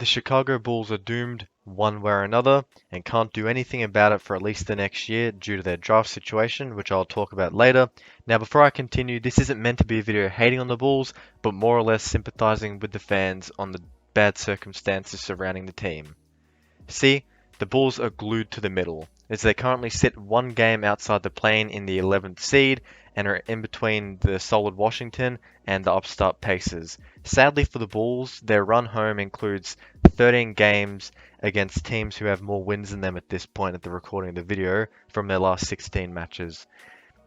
The Chicago Bulls are doomed one way or another and can't do anything about it for at least the next year due to their draft situation, which I'll talk about later. Now, before I continue, this isn't meant to be a video hating on the Bulls, but more or less sympathizing with the fans on the bad circumstances surrounding the team. See, the Bulls are glued to the middle, as they currently sit one game outside the play-in in the 11th seed and are in between the solid Washington and the upstart Pacers. Sadly for the Bulls, their run home includes 13 games against teams who have more wins than them at this point at the recording of the video from their last 16 matches.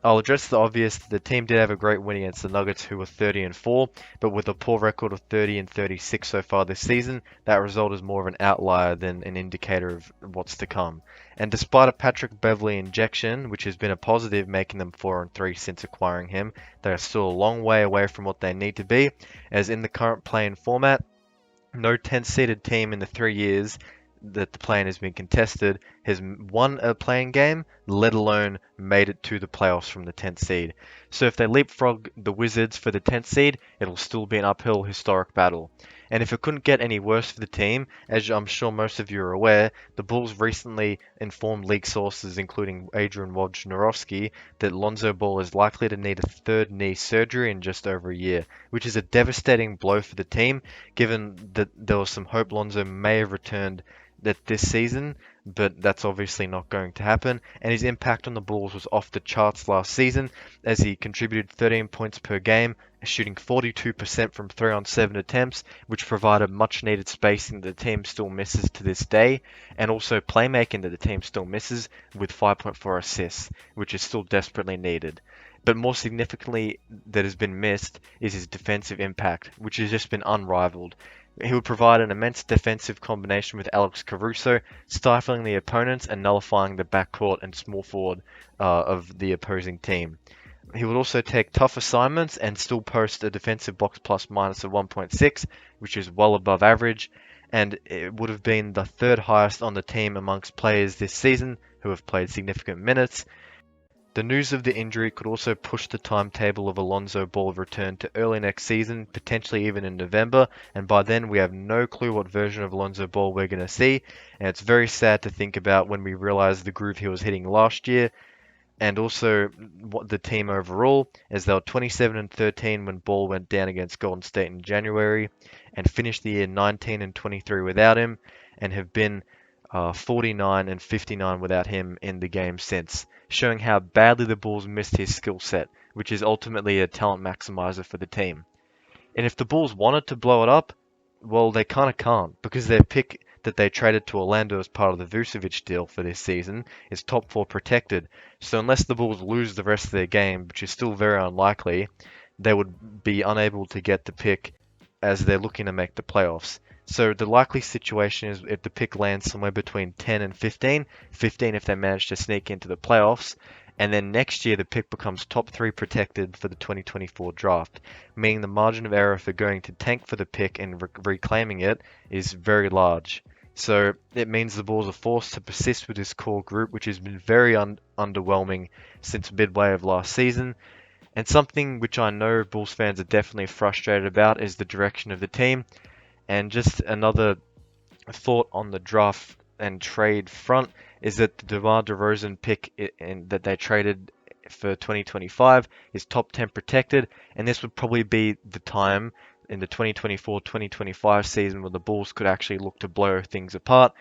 I'll address the obvious. The team did have a great win against the Nuggets, who were 30-4, but with a poor record of 30-36 so far this season, that result is more of an outlier than an indicator of what's to come. And despite a Patrick Beverley injection, which has been a positive, making them 4-3 since acquiring him, they are still a long way away from what they need to be, as in the current play-in format, no 10th-seeded team in the 3 years that the play-in has been contested has won a play-in game, let alone made it to the playoffs from the 10th seed. So if they leapfrog the Wizards for the 10th seed, it'll still be an uphill historic battle. And if it couldn't get any worse for the team, as I'm sure most of you are aware, the Bulls recently informed league sources, including Adrian Wojnarowski, that Lonzo Ball is likely to need a third knee surgery in just over a year, which is a devastating blow for the team, given that there was some hope Lonzo may have returned this season, but that's obviously not going to happen, and his impact on the Bulls was off the charts last season, as he contributed 13 points per game, shooting 42% from 3 on 7 attempts, which provided much needed spacing that the team still misses to this day, and also playmaking that the team still misses with 5.4 assists, which is still desperately needed. But more significantly that has been missed is his defensive impact, which has just been unrivaled. He would provide an immense defensive combination with Alex Caruso, stifling the opponents and nullifying the backcourt and small forward of the opposing team. He would also take tough assignments and still post a defensive box plus minus of 1.6, which is well above average, and it would have been the third highest on the team amongst players this season who have played significant minutes. The news of the injury could also push the timetable of Lonzo Ball return to early next season, potentially even in November, and by then we have no clue what version of Lonzo Ball we're going to see, and it's very sad to think about when we realize the groove he was hitting last year, and also what the team overall, as they were 27-13 when Ball went down against Golden State in January, and finished the year 19-23 without him, and have been 49-59 without him in the game since, showing how badly the Bulls missed his skill set, which is ultimately a talent maximizer for the team. And if the Bulls wanted to blow it up, well, they kind of can't, because their pick that they traded to Orlando as part of the Vucevic deal for this season is top 4 protected. So unless the Bulls lose the rest of their game, which is still very unlikely, they would be unable to get the pick as they're looking to make the playoffs. So the likely situation is if the pick lands somewhere between 10 and 15, 15 if they manage to sneak into the playoffs, and then next year the pick becomes top 3 protected for the 2024 draft, meaning the margin of error for going to tank for the pick and reclaiming it is very large. So it means the Bulls are forced to persist with this core group, which has been very underwhelming since midway of last season. And something which I know Bulls fans are definitely frustrated about is the direction of the team. And just another thought on the draft and trade front is that the DeMar DeRozan pick that they traded for 2025 is top 10 protected, and this would probably be the time in the 2024-2025 season when the Bulls could actually look to blow things apart.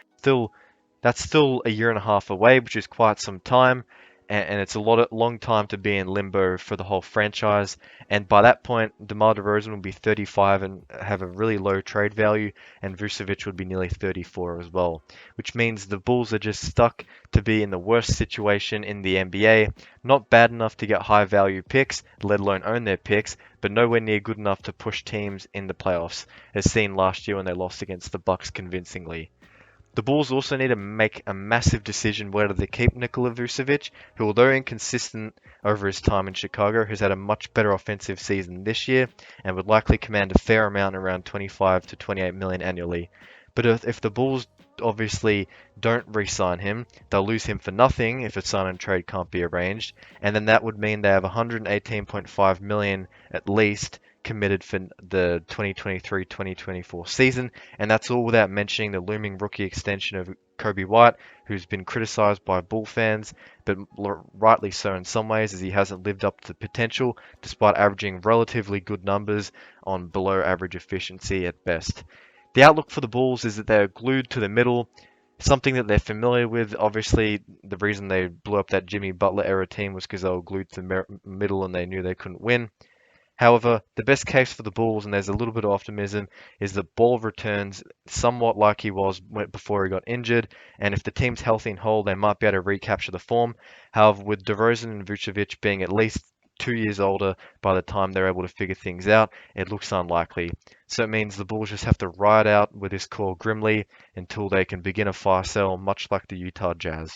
That's still a year and a half away, which is quite some time, and it's a long time to be in limbo for the whole franchise. And by that point, DeMar DeRozan will be 35 and have a really low trade value, and Vucevic would be nearly 34 as well, which means the Bulls are just stuck to be in the worst situation in the NBA. Not bad enough to get high value picks, let alone own their picks, but nowhere near good enough to push teams in the playoffs, as seen last year when they lost against the Bucks convincingly. The Bulls also need to make a massive decision whether to keep Nikola Vucevic, who, although inconsistent over his time in Chicago, has had a much better offensive season this year and would likely command a fair amount, around 25 to 28 million annually. But if the Bulls obviously don't re-sign him, they'll lose him for nothing if a sign and trade can't be arranged, and then that would mean they have 118.5 million at least committed for the 2023-2024 season, and that's all without mentioning the looming rookie extension of Kobe White, who's been criticized by Bull fans, but rightly so in some ways, as he hasn't lived up to potential despite averaging relatively good numbers on below average efficiency at best. The outlook for the Bulls is that they're glued to the middle, something that they're familiar with. Obviously, the reason they blew up that Jimmy Butler era team was because they were glued to the middle and they knew they couldn't win. However, the best case for the Bulls, and there's a little bit of optimism, is that Ball returns somewhat like he was before he got injured, and if the team's healthy and whole, they might be able to recapture the form. However, with DeRozan and Vucevic being at least 2 years older by the time they're able to figure things out, it looks unlikely. So it means the Bulls just have to ride out with this core grimly until they can begin a fire sale, much like the Utah Jazz.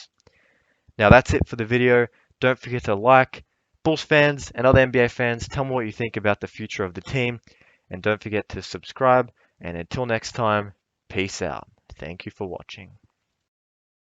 Now that's it for the video. Don't forget to like. Bulls fans and other NBA fans, tell me what you think about the future of the team. And don't forget to subscribe. And until next time, peace out. Thank you for watching.